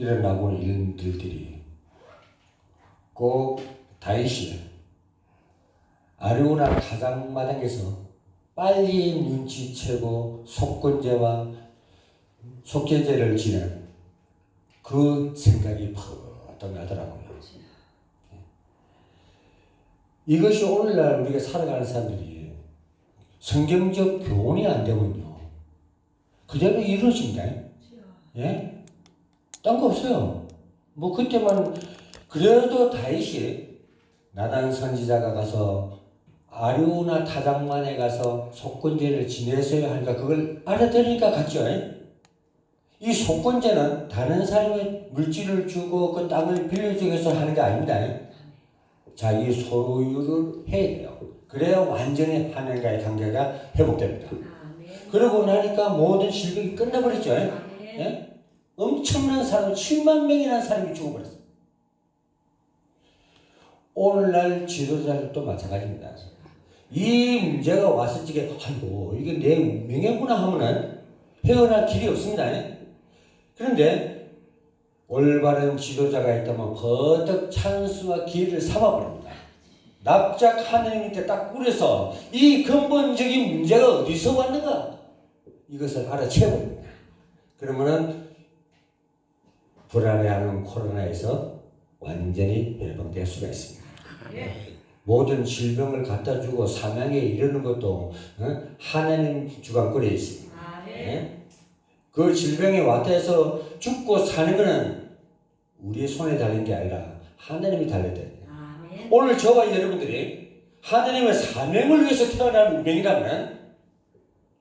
일어나고 있는 일들이 꼭 다윗이 아르고나 가장마당에서 빨리 눈치채고 속건제와 속죄제를 지낸 그 생각이 퍼뜩 나더라고요. 이것이 오늘날 우리가 살아가는 사람들이 성경적 교훈이 안 되면요 그대로 이루어집니다. 예? 딴 거 없어요. 뭐 그때만 그래도 다윗이 나단 선지자가 가서 아르우나 타작만에 가서 속건제를 지내서야 하니까 그걸 알아들으니까 갔죠. 이 속건제는 다른 사람의 물질을 주고 그 땅을 빌려주기 위해서 하는 게 아닙니다. 자기 소유를 해야 돼요. 그래야 완전히 하나님과의 관계가 회복됩니다. 그러고 나니까 모든 질병이 끝나버렸죠. 예? 엄청난 사람, 7만 명이라는 사람이 죽어버렸어요. 오늘날 지도자들도 마찬가지입니다. 이 문제가 왔을 적에 아이고 이게 내 운명이구나 하면은 헤어날 길이 없습니다. 그런데 올바른 지도자가 있다면 버뜩 찬스와 기회를 삼아버립니다. 납작 하나님 밑에 딱 뿌려서 이 근본적인 문제가 어디서 왔는가 이것을 알아채버립니다. 그러면은 불안해하는 코로나에서 완전히 해방될 수가 있습니다. 모든 질병을 갖다 주고 사망에 이르는 것도 하나님 주관권에 있습니다. 그 질병이 왔다 해서 죽고 사는 것은 우리의 손에 달린 게 아니라 하나님이 달려야 돼요. 오늘 저와 여러분들이 하나님의 사명을 위해서 태어난 운명이라면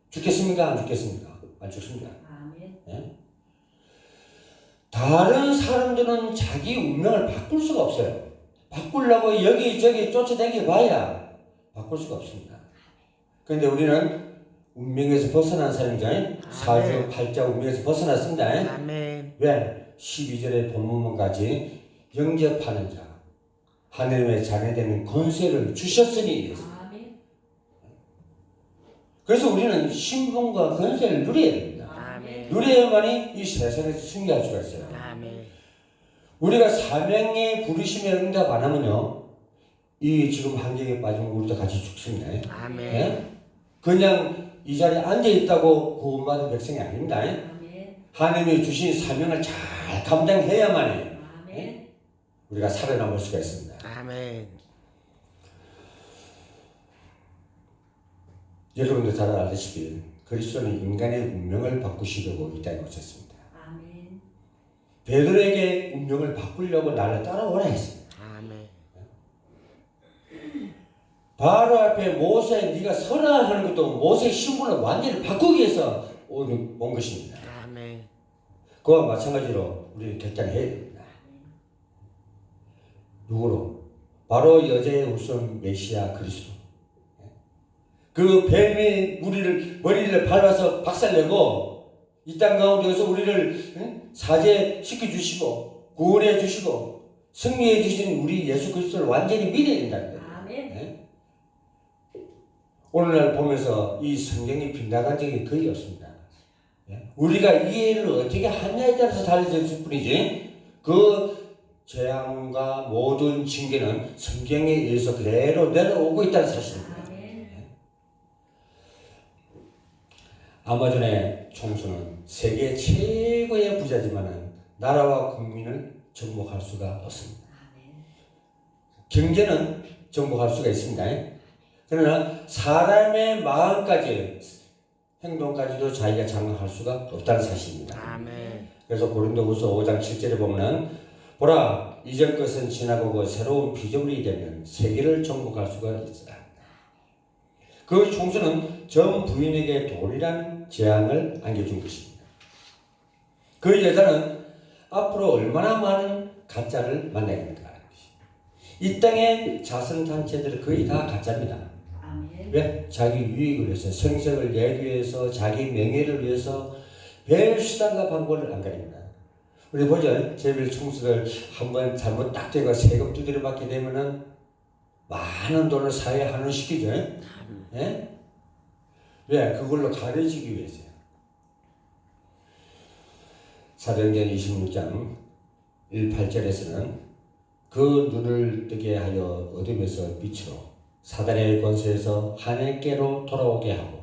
죽겠습니까? 안 죽겠습니까? 안 죽습니다. 다른 사람들은 자기 운명을 바꿀 수가 없어요. 바꾸려고 여기저기 쫓아다니 봐야 바꿀 수가 없습니다. 그런데 우리는 운명에서 벗어난 사람이잖아요. 사주 팔자 운명에서 벗어났습니다. 아멘. 왜? 12절의 본문까지 영접하는 자 하나님의 자녀되는 권세를 주셨으니. 그래서 우리는 신분과 권세를 누려야 됩니다. 아멘. 누려야만이 이 세상에서 승리할 수가 있어요. 아멘. 우리가 사명에 부르심에 응답 안 하면요 이 지금 환경에 빠지면 우리도 같이 죽습니다. 아멘. 네? 그냥 이 자리에 앉아있다고 구원받은 백성이 아닙니다. 하나님이 주신 사명을 잘 감당해야만이 우리가 살아남을 수가 있습니다. 아멘. 여러분도 잘 알다시피 그리스도는 인간의 운명을 바꾸시려고 이 땅에 오셨습니다. 베드로에게 운명을 바꾸려고 나를 따라오라 했습니다. 아멘. 바로 앞에 모세 네가 서라 하는 것도 모세의 신분을 완전히 바꾸기 위해서 온 것입니다. 아멘. 그와 마찬가지로 우리는 결단해야 됩니다. 누구로? 바로 여자의 우선 메시아 그리스도. 그 뱀이 머리를 밟아서 박살내고 이 땅 가운데서 우리를 사죄시켜주시고 구원해주시고 승리해주신 우리 예수 그리스도를 완전히 믿어야 된다는 거예요. 네? 오늘날 보면서 이 성경이 빗나간 적이 거의 없습니다. 우리가 이해를 어떻게 하냐에 따라서 달라질 뿐이지 그 재앙과 모든 징계는 성경에 의해서 그대로 내려오고 있다는 사실입니다. 아마존의 총수는 세계 최고의 부자지만 나라와 국민을 정복할 수가 없습니다. 경제는 정복할 수가 있습니다. 그러나 사람의 마음까지 행동까지도 자기가 장악할 수가 없다는 사실입니다. 아멘. 그래서 고린도후서 5장 7절에 보면 보라 이전 것은 지나가고 새로운 피조물이 되면 세계를 정복할 수가 있으라. 그 총수는 전 부인에게 돌이란 재앙을 안겨준 것입니다. 그 여자는 앞으로 얼마나 많은 가짜를 만나야 됩니까? 이 땅의 자선단체들은 거의 다 가짜입니다. 왜? 자기 유익을 위해서, 성적을 내기 위해서, 자기 명예를 위해서 별 수단과 방법을 안 가립니다. 우리 보죠. 제별 총수들 한번 잘못 딱 되고 세금 두드려 받게 되면은 많은 돈을 사회에 환원시키죠. 예? 왜? 그걸로 가려지기 위해서요. 사도행전 26장 8절에서는 그 눈을 뜨게 하여 어둠에서 빛으로 사단의 권세에서 하나님께로 돌아오게 하고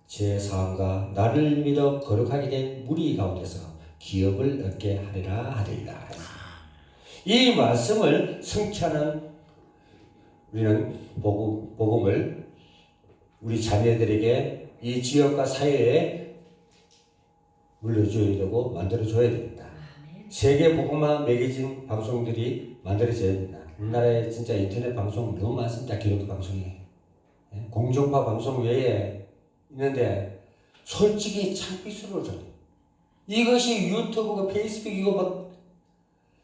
제 사함과 나를 믿어 거룩하게 된 무리 가운데서 기업을 얻게 하리라 하리라. 이 말씀을 성취하는 우리는 복음을 우리 자녀들에게 이 지역과 사회에 물려줘야 되고 만들어줘야 됩니다. 세계 복음화 매거진 방송들이 만들어져야 됩니다. 우리나라에 진짜 인터넷 방송 너무 많습니다. 기독교 방송이. 공중파 방송 외에 있는데 솔직히 창피스러워져요. 이것이 유튜브고 페이스북이고 막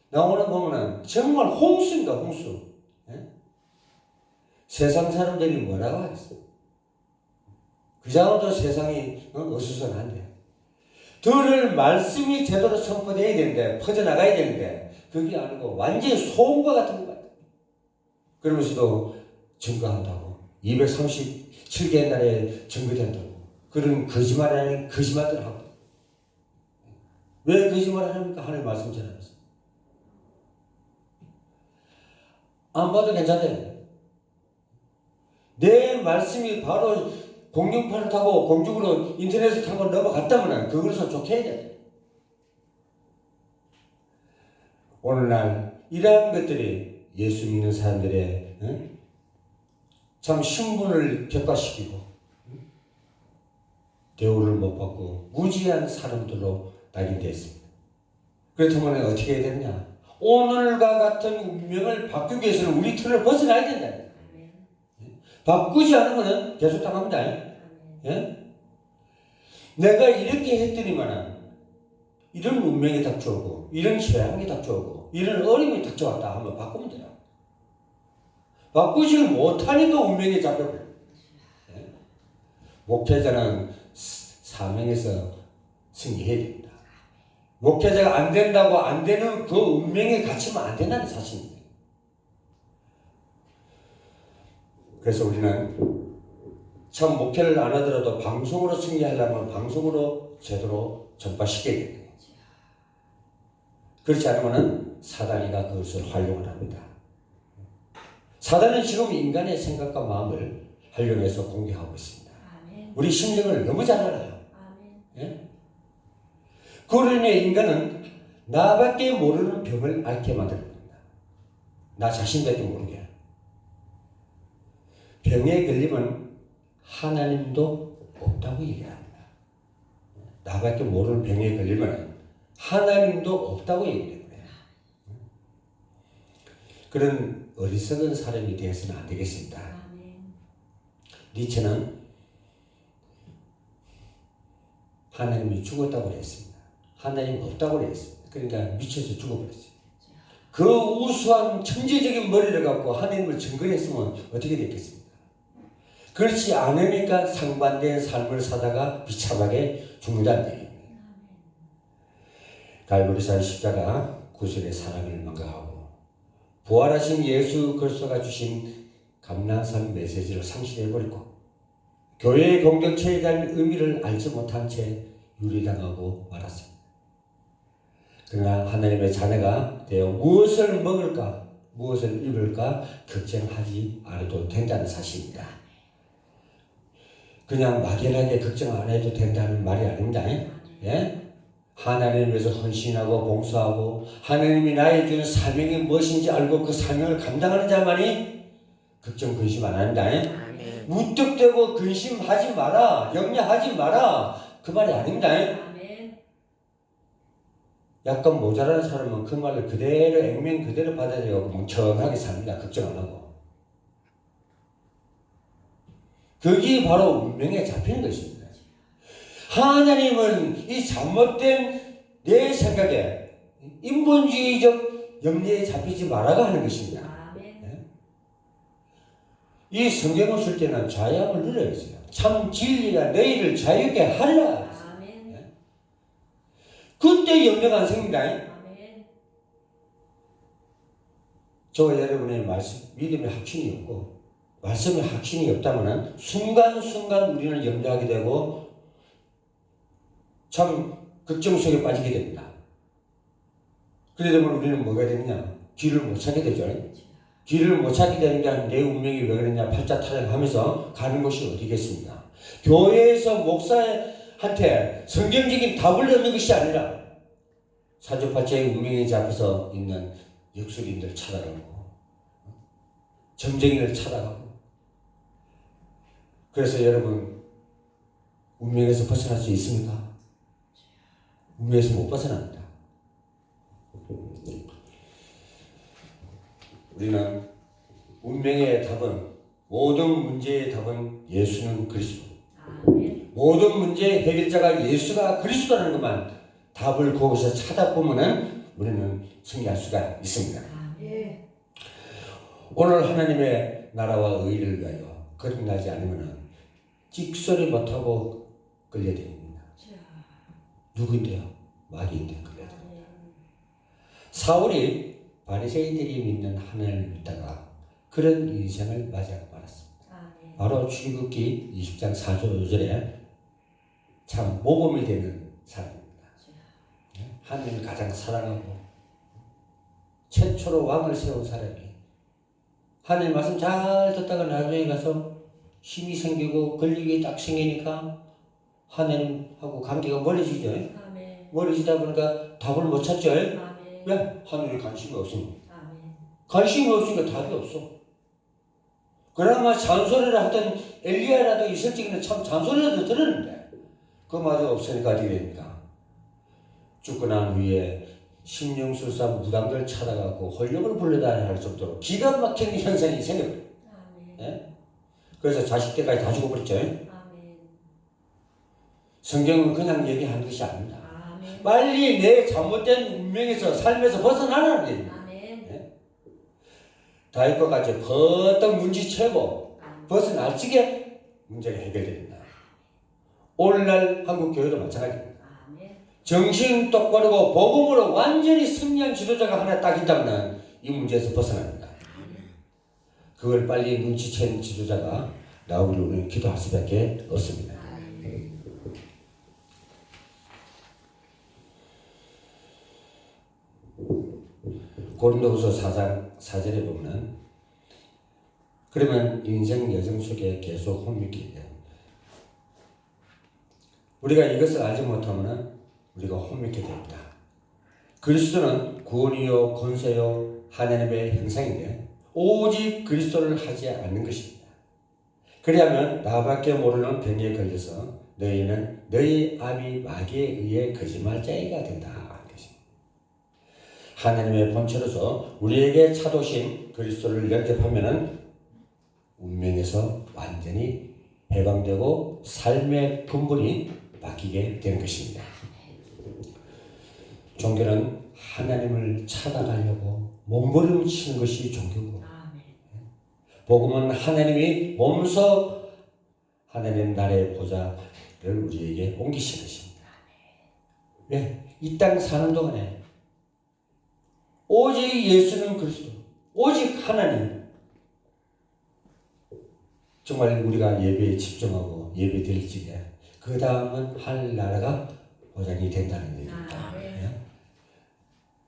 나오는 보면은 정말 홍수입니다. 홍수. 세상 사람들이 뭐라고 하겠어요? 그자마자 세상이 어수선한데 들을 말씀이 제대로 선포되어야 되는데 퍼져나가야 되는데 그게 아니고 완전히 소음과 같은 것 같아요. 그러면서도 증거한다고 237개 날에 증거된다고 그런 거짓말 아닌 거짓말들 하고 왜 거짓말을 합니까? 하나님 말씀 전하면서 안 봐도 괜찮아요. 내 말씀이 바로 공중파를 타고 공중으로 인터넷을 타고 넘어갔다면 그것을 좋게 해야 돼. 오늘날 이러한 것들이 예수 믿는 사람들의 참 신분을 격화시키고 대우를 못 받고 무지한 사람들로 낙인되었습니다. 그렇다면 어떻게 해야 되느냐? 오늘과 같은 운명을 바꾸기 위해서는 우리 틀을 벗어나야 된다. 바꾸지 않으면 계속 당합니다. 예? 내가 이렇게 했더니만 이런 운명이 닥쳐오고 이런 재앙이 닥쳐오고 이런 어려움이 닥쳐왔다 하면 바꾸면 돼요. 바꾸지를 못하니까 운명이 잡혀버려요. 예? 목회자는 사명에서 승리해야 됩니다. 목회자가 안 된다고 안 되는 그 운명에 갇히면 안 된다는 사실입니다. 그래서 우리는 참 목회를 안 하더라도 방송으로 승리하려면 방송으로 제대로 전파시켜야 됩니다. 그렇지 않으면 사단이가 그것을 활용을 합니다. 사단은 지금 인간의 생각과 마음을 활용해서 공격하고 있습니다. 우리 심정을 너무 잘 알아요. 예? 그로 인해 인간은 나밖에 모르는 병을 앓게 만듭니다. 나 자신밖에 모르게. 병에 걸리면 하나님도 없다고 얘기합니다. 나밖에 모르는 병에 걸리면 하나님도 없다고 얘기해요. 그런 어리석은 사람이 되어서는 안 되겠습니다. 니체는 하나님이 죽었다고 그랬습니다. 하나님 없다고 그랬습니다. 그러니까 미쳐서 죽어버렸어요. 그 우수한 천재적인 머리를 갖고 하나님을 증거했으면 어떻게 됐겠습니까? 그렇지 않으니까 상반된 삶을 사다가 비참하게 죽는다는 얘기입니다. 갈보리산 십자가 구속의 사랑을 망각하고 부활하신 예수 그리스도가 주신 감난산 메시지를 상실해버리고 교회의 공동체에 대한 의미를 알지 못한 채 유리당하고 말았습니다. 그러나 하나님의 자녀가 되어 무엇을 먹을까 무엇을 입을까 걱정하지 않아도 된다는 사실입니다. 그냥 막연하게 걱정 안 해도 된다는 말이 아닙니다. 예? 하나님을 위해서 헌신하고 봉사하고 하나님이 나에게 준 사명이 무엇인지 알고 그 사명을 감당하는 자만이 걱정 근심 안 합니다. 무턱대고 근심하지 마라 염려하지 마라 그 말이 아닙니다. 약간 모자라는 사람은 그 말을 그대로 액면 그대로 받아들이고 멍청하게 삽니다. 걱정 안 하고. 그게 바로 운명에 잡히는 것입니다. 하나님은 이 잘못된 내 생각에 인본주의적 염려에 잡히지 말아가 하는 것입니다. 이 성경을 쓸 때는 자양을 눌러야 했어요. 참 진리가 너희를 자유케 하리라. 그때 염려가 안 생깁니다. 저와 여러분의 말씀, 믿음의 확신이 없고 말씀의 확신이 없다면 순간순간 우리는 염려하게 되고 참 걱정 속에 빠지게 됩니다. 그래 되면 우리는 뭐가 되느냐? 길을 못 찾게 되죠. 길을 못 찾게 되는 게 내 운명이 왜 그랬냐? 팔자타령하면서 가는 곳이 어디겠습니까? 교회에서 목사한테 성경적인 답을 얻는 것이 아니라 사주팔자의 운명에 잡혀서 있는 역술인들 찾아가고 점쟁이를 찾아가고. 그래서 여러분 운명에서 벗어날 수 있습니까? 운명에서 못 벗어납니다. 우리는 운명의 답은, 모든 문제의 답은 예수는 그리스도. 모든 문제의 해결자가 예수가 그리스도라는 것만 답을 거기서 찾아보면은 우리는 승리할 수가 있습니다. 오늘 하나님의 나라와 의를 위하여 거듭나지 않으면은 찍소리 못하고 끌려다닙니다. 누구인데요? 마귀인데 끌려다닙니다. 사울이 바리새인들이 믿는 하나님을 믿다가 그런 인생을 맞이하고 말았습니다. 바로 출애굽기 20장 4절 5절에 참 모범이 되는 사람입니다. 하나님을 가장 사랑하고 최초로 왕을 세운 사람이 하나님 말씀 잘 듣다가 나중에 가서 힘이 생기고 권력이 딱 생기니까 하나님하고 관계가 멀어지죠. 멀어지다 보니까 답을 못 찾죠. 왜? 하늘에 관심이 없습니다. 관심이 없으니까 답이 없어. 그나마 잔소리를 하던 엘리야라도 있을 적에는 참 잔소리라도 들었는데 그마저 없으니까 어떻게 됩니까? 죽고 난 후에 심령술사 무당들 찾아가고 홀령을 불러다녀야 할 정도로 기가 막힌 현상이 생겨요. 네? 그래서 자식들까지 다 죽어버렸죠. 성경은 그냥 얘기하는 것이 아닙니다. 빨리 내 잘못된 운명에서 삶에서 벗어나라는 얘기입니다. 네? 다윗과 같이 버떡 눈치채고 벗어날 적에 문제가 해결됩니다. 오늘날 한국 교회도 마찬가지입니다. 정신 똑바르고 복음으로 완전히 승리한 지도자가 하나 딱 있다면 이 문제에서 벗어납니다. 그걸 빨리 눈치챈 지도자가 나오기를 우리는 기도할 수밖에 없습니다. 고린도후서 4장 4절에 보면 그러면 인생 여정 속에 계속 혼미게 돼요. 우리가 이것을 알지 못하면 우리가 혼미게 됩니다. 그리스도는 구원이요 권세요 하나님의 형상인데 오직 그리스도를 하지 않는 것입니다. 그리하면 나밖에 모르는 병에 걸려서 너희는 너희 아비 마귀에 의해 거짓말쟁이가 된다. 하나님의 본체로서 우리에게 차도신 그리스도를 영접하면은 운명에서 완전히 해방되고 삶의 근본이 바뀌게 되는 것입니다. 종교는 하나님을 찾아가려고 몸부림치는 것이 종교고, 복음은 하나님이 몸소 하나님 나라의 보좌를 우리에게 옮기신 것입니다. 왜? 이 땅 사는 동안에 오직 예수는 그리스도, 오직 하나님. 정말 우리가 예배에 집중하고 예배 드릴 적에 그 다음은 하늘나라가 보장이 된다는 얘기입니다.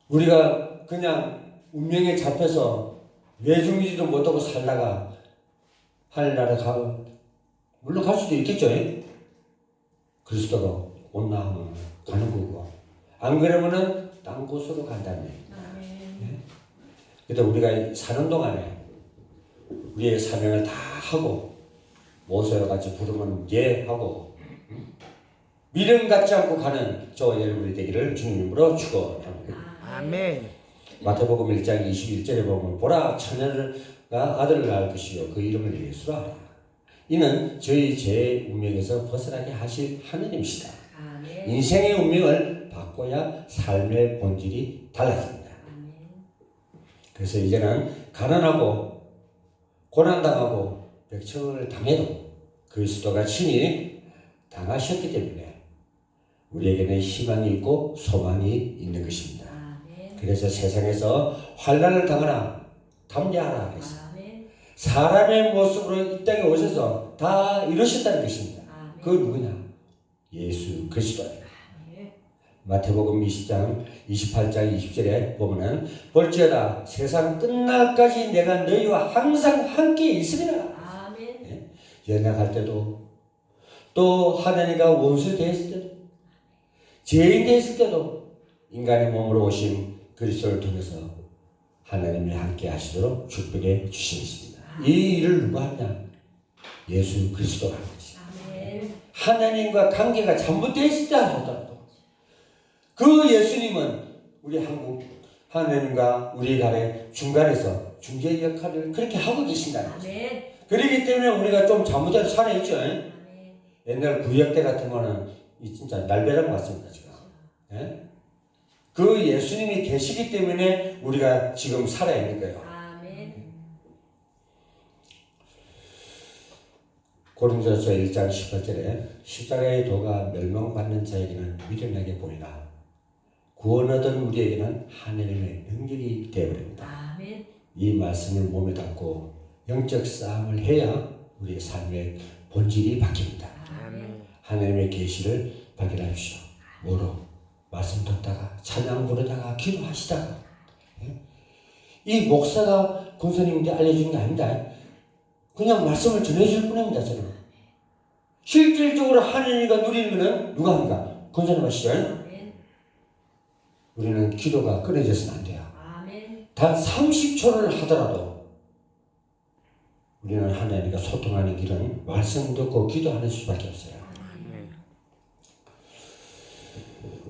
우리가 그냥 운명에 잡혀서 외중이지도 못하고 살다가 하늘나라 가면 물론 갈 수도 있겠죠. 그리스도가 온나 하면 가는 거고, 안 그러면은 딴 곳으로 간다는 얘기입니다. 그래도 우리가 사는 동안에 우리의 사명을 다 하고 모세와 같이 부르면 예 하고 미련 갖지 않고 가는 저와 여러분이 되기를 주님으로 축원합니다. 아멘. 마태복음 1장 21절에 보면 보라 처녀가 아들을 낳을 것이요 그 이름을 예수라 하라. 이는 저희 죄의 운명에서 벗어나게 하실 하느님이시다. 인생의 운명을 바꿔야 삶의 본질이 달라집니다. 그래서 이제는 가난하고 고난당하고 백청을 당해도 그리스도가 친히 당하셨기 때문에 우리에게는 희망이 있고 소망이 있는 것입니다. 그래서 세상에서 환난을 당하나 담대하라 그랬습니다. 사람의 모습으로 이 땅에 오셔서 다 이루셨다는 것입니다. 그 누구냐? 예수 그리스도입니다. 마태복음 20장 28장 20절에 보면은 볼지어다 세상 끝날까지 내가 너희와 항상 함께 있으리라. 아멘. 연약할 때도 또 하나님과 원수 되었을 때도 죄인 되었을 때도 인간의 몸으로 오신 그리스도를 통해서 하나님이 함께 하시도록 축복해 주시겠습니다. 이 일을 누가 하냐? 예수 그리스도가 하는 것입니다. 아멘. 하나님과 관계가 잘못되었을 때 하더라도 그 예수님은 우리 한국 하나님과 우리 간의 중간에서 중재 역할을 그렇게 하고 계신다는 거죠. 아멘. 그렇기 때문에 우리가 좀 잘못해서 살아있죠. 아멘. 옛날 구약 때 같은 거는 진짜 날벼락 맞습니다 지금. 예? 그 예수님이 계시기 때문에 우리가 지금 살아있는 거예요. 아멘. 고린도서 1장 18절에 십자가의 도가 멸망받는 자에게는 미련하게 보이나 구원 얻은 우리에게는 하나님의 능력이 되어버립니다. 아멘. 이 말씀을 몸에 담고 영적 싸움을 해야 우리의 삶의 본질이 바뀝니다. 아멘. 하나님의 계시를 발견하십시오. 뭐로? 말씀 듣다가 찬양 부르다가 기도하시다가. 이 목사가 권사님한테 알려준 게 아닙니다. 그냥 말씀을 전해줄 뿐입니다. 저는 실질적으로 하나님과 누리는 것은 누가 합니까? 권사님 하시죠? 아멘. 우리는 기도가 끊어져서는 안 돼요. 아멘. 단 30초를 하더라도 우리는 하나님과 소통하는 길은 말씀 듣고 기도하는 수밖에 없어요.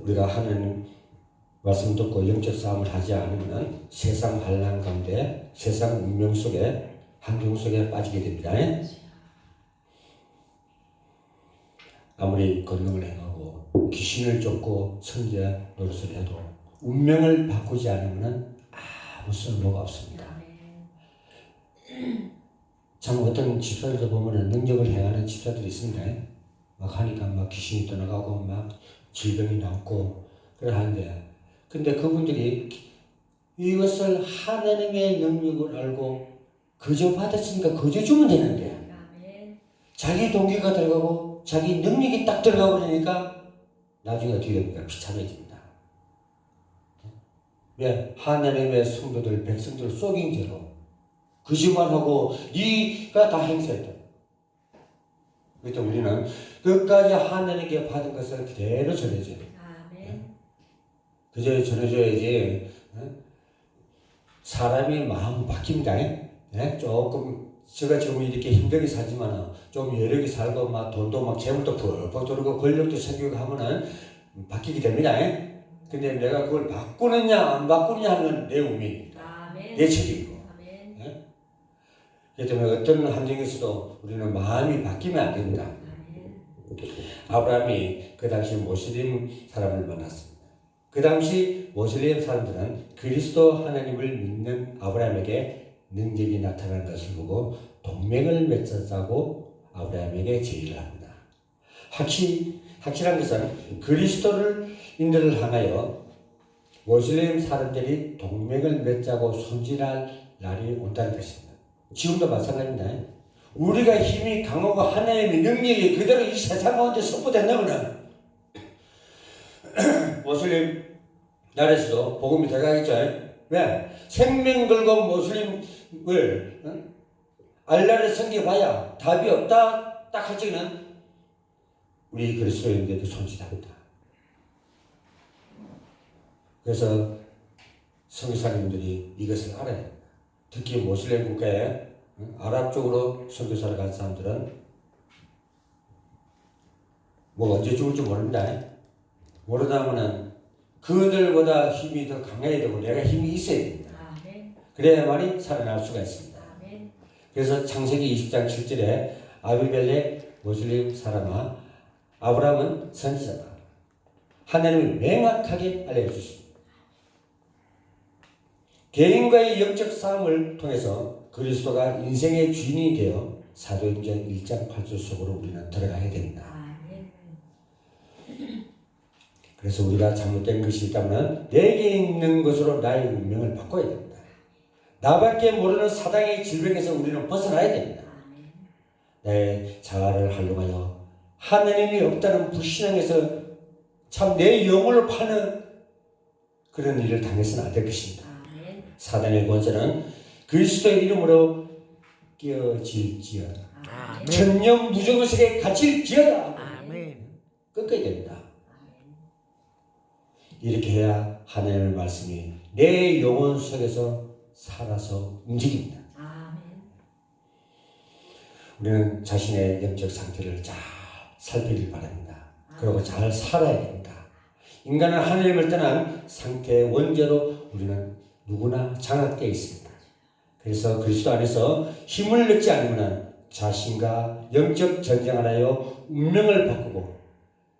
우리가 하나님 말씀 듣고 영적 싸움을 하지 않으면 세상 환난 가운데 세상 운명 속에 환경 속에 빠지게 됩니다. 아무리 권능을 행하고 귀신을 쫓고 선제 노릇을 해도 운명을 바꾸지 않으면 아무 쓸모가 없습니다. 참 어떤 집사들도 보면 능력을 행하는 집사들이 있습니다. 막 하니까 막 귀신이 떠나가고 막 질병이 낫고 그래 하는데 근데 그분들이 이것을 하나님의 능력을 알고 거저 받았으니까 거저 주면 되는데 자기 동기가 들어가고 자기 능력이 딱 들어가고 그러니까 나중에 어떻게 됩니까? 비참해집니다. 왜? 하나님의 성도들 백성들을 속인 죄로 거짓말하고 네가 다 행사했다. 그래서 우리는 끝까지 하나님께 받은 것을 그대로 전해줘야 돼요. 그저 전해줘야지. 사람이 마음 바뀝니다. 제가 지금 이렇게 힘들게 살지만 좀 여력이 살고 막 돈도 막 재물도 펄펄 들고 권력도 생기고 하면은 바뀌게 됩니다. 근데 내가 그걸 바꾸느냐 안 바꾸느냐 하는 내 운명입니다. 내 책임이고. 그렇기 때문에 어떤 환경에서도 우리는 마음이 바뀌면 안 됩니다. 아브라함이 그 당시 모슬림 사람을 만났습니다. 그 당시 모슬림 사람들은 그리스도 하나님을 믿는 아브라함에게 능력이 나타난 것을 보고 동맹을 맺자고 아브라함에게 제의를 합니다. 확실한 것은 그리스도를 인들을 향하여 모슬림 사람들이 동맹을 맺자고 손질할 날이 온다는 것입니다. 지금도 마찬가지입니다. 우리가 힘이 강하고 하나님의 능력이 그대로 이 세상 가운데 선포된다면 모슬림 나라에서도 복음이 들어가겠죠. 왜? 생명 걸고 모슬림을 알라를 섬겨봐야 답이 없다 딱 할 적에는 우리 그리스도인들에게 손실합니다. 그래서 선교사님들이 이것을 알아야 합니다. 특히 모슬렘 국가에 아랍 쪽으로 선교사를 간 사람들은 뭐 언제 죽을지 모릅니다. 모르다 보면 그들보다 힘이 더 강해야 되고 내가 힘이 있어야 됩니다. 그래야만이 살아날 수가 있습니다. 그래서 창세기 20장 7절에 아비멜렉 모슬림 사람아 아브라함은 선지자다. 하나님이 명확하게 알려주십니다. 개인과의 영적 싸움을 통해서 그리스도가 인생의 주인이 되어 사도행전 1장 8절 속으로 우리는 들어가야 됩니다. 그래서 우리가 잘못된 것이 있다면 내게 있는 것으로 나의 운명을 바꿔야 됩니다. 나밖에 모르는 사단의 질병에서 우리는 벗어나야 됩니다. 나의 자아를 활용하여 하나님이 없다는 불신앙에서 참 내 영혼을 파는 그런 일을 당해서는 안 될 것입니다. 아멘. 사단의 권세는 그리스도의 이름으로 깨어질지어다. 아멘. 천년 무적의 세계에 갇힐지어다. 아멘. 끊겨야 됩니다. 이렇게 해야 하나님의 말씀이 내 영혼 속에서 살아서 움직입니다. 아멘. 우리는 자신의 영적 상태를 잘 살피길 바랍니다. 그리고 잘 살아야 됩니다. 인간은 하나님을 떠난 상태의 원죄로 우리는 누구나 장악되어 있습니다. 그래서 그리스도 안에서 힘을 얻지 않으면 자신과 영적 전쟁을 하여 운명을 바꾸고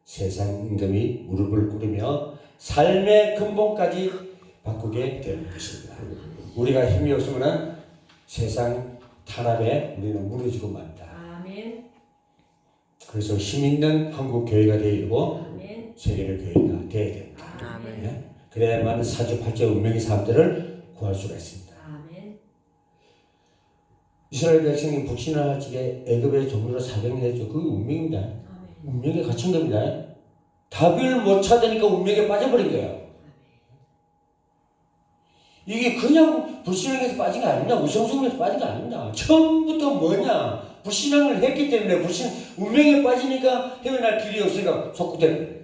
세상 임금이 무릎을 꿇으며 삶의 근본까지 바꾸게 되는 것입니다. 우리가 힘이 없으면 세상 탄압에 우리는 무너지고 맙니다. 아멘. 그래서 힘 있는 한국 교회가 되고 아멘. 세계의 교회가 되어야 됩니다. 아멘. 예? 그래야만 사주팔자 운명의 사람들을 구할 수가 있습니다. 아멘. 이스라엘 백성이 북신할 적에 애굽의 종류로 400년 했죠. 그게 운명입니다. 아멘. 운명에 갇힌 겁니다. 답을 못 찾으니까 운명에 빠져버린 거예요. 이게 그냥 불신앙에서 빠진 게 아닙니다. 우상숭배에서 빠진 게 아닙니다. 처음부터 뭐냐? 불신앙을 했기 때문에 운명에 빠지니까 헤어날 길이 없으니까 속구된 거예요.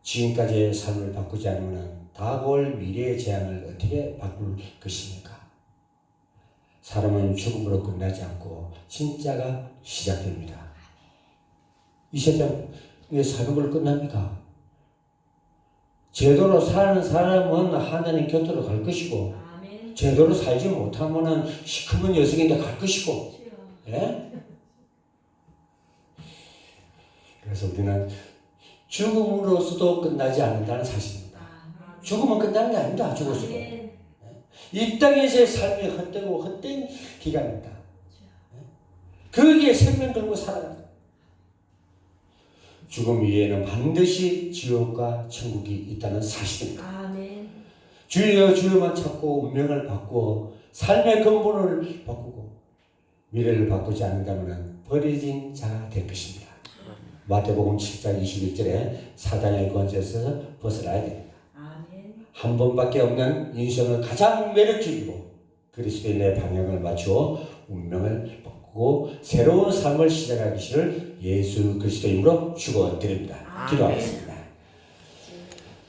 지금까지의 삶을 바꾸지 않으면 다가올 미래의 재앙을 어떻게 바꿀 것입니까? 사람은 죽음으로 끝나지 않고 진짜가 시작됩니다. 이 세상에 사는 걸로 끝납니까? 제대로 사는 사람은 하나님 곁으로 갈 것이고 아멘. 제대로 살지 못하면은 시커먼 녀석인데 갈 것이고 예? 그래서 우리는 죽음으로서도 끝나지 않는다는 사실입니다. 죽으면 끝나는 게 아닙니다. 죽었어도. 아멘. 이 땅에서의 삶이 헛되고 헛된 기간입니다. 거기에 생명 걸고 살아갑니다. 죽음 위에는 반드시 지옥과 천국이 있다는 사실입니다. 아멘. 주여 주여만 찾고 운명을 바꾸어 삶의 근본을 바꾸고 미래를 바꾸지 않는다면 버려진 자가 될 것입니다. 마태복음 7장 21절에 사단의 권세에서 벗어나야 됩니다. 아멘. 한 번밖에 없는 인생을 가장 매력적이고 그리스도인의 방향을 맞추어 운명을 바꾸고 새로운 삶을 시작하기를 예수 그리스도인으로 축원드립니다. 기도하겠습니다.